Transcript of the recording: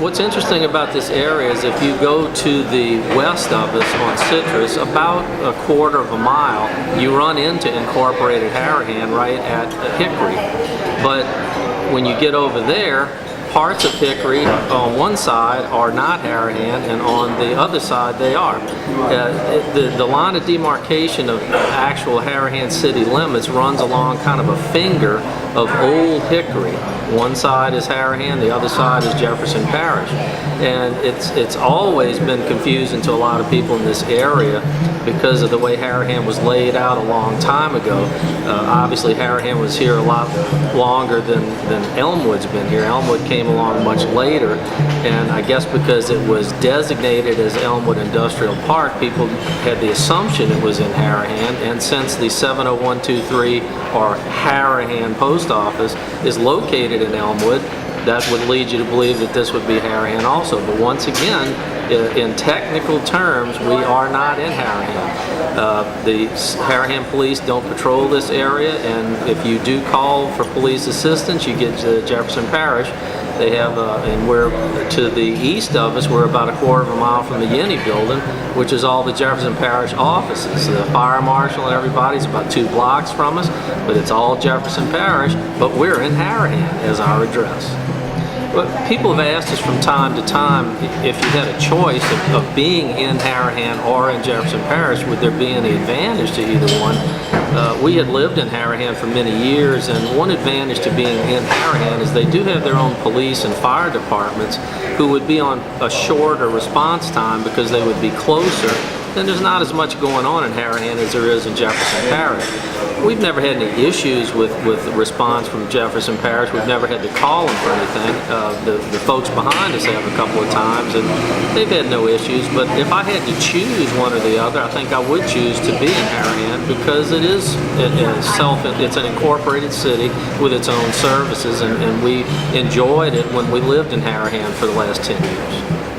What's interesting about this area is if you go to the west of us on Citrus, about a quarter of a mile, you run into incorporated Harahan right at Hickory. But when you get over there, parts of Hickory on one side are not Harahan, and on the other side they are. The line of demarcation of actual Harahan city limits runs along kind of a finger of old Hickory. One side is Harahan, the other side is Jefferson Parish. And it's always been confusing to a lot of people in this area because of the way Harahan was laid out a long time ago. Obviously Harahan was here a lot longer than Elmwood's been here. Elmwood came along much later, and I guess because it was designated as Elmwood Industrial Park, people had the assumption it was in Harahan, and since the 70123 or Harahan post office is located in Elmwood, that would lead you to believe that this would be Harahan also. But once again, in technical terms, we are not in Harahan. The Harahan police don't patrol this area, and if you do call for police assistance, you get to Jefferson Parish. They have, and we're to the east of us, we're about a quarter of a mile from the Yenny building, which is all the Jefferson Parish offices. The fire marshal and everybody's about 2 blocks from us, but it's all Jefferson Parish, but we're in Harahan as our address. But people have asked us from time to time if you had a choice of being in Harahan or in Jefferson Parish, would there be any advantage to either one? We had lived in Harahan for many years, and one advantage to being in Harahan is they do have their own police and fire departments who would be on a shorter response time because they would be closer. Then there's not as much going on in Harahan as there is in Jefferson Parish. We've never had any issues with the response from Jefferson Parish. We've never had to call them for anything. The folks behind us have a couple of times, and they've had no issues. But if I had to choose one or the other, I think I would choose to be in Harahan because it is it's an incorporated city with its own services, and we enjoyed it when we lived in Harahan for the last 10 years.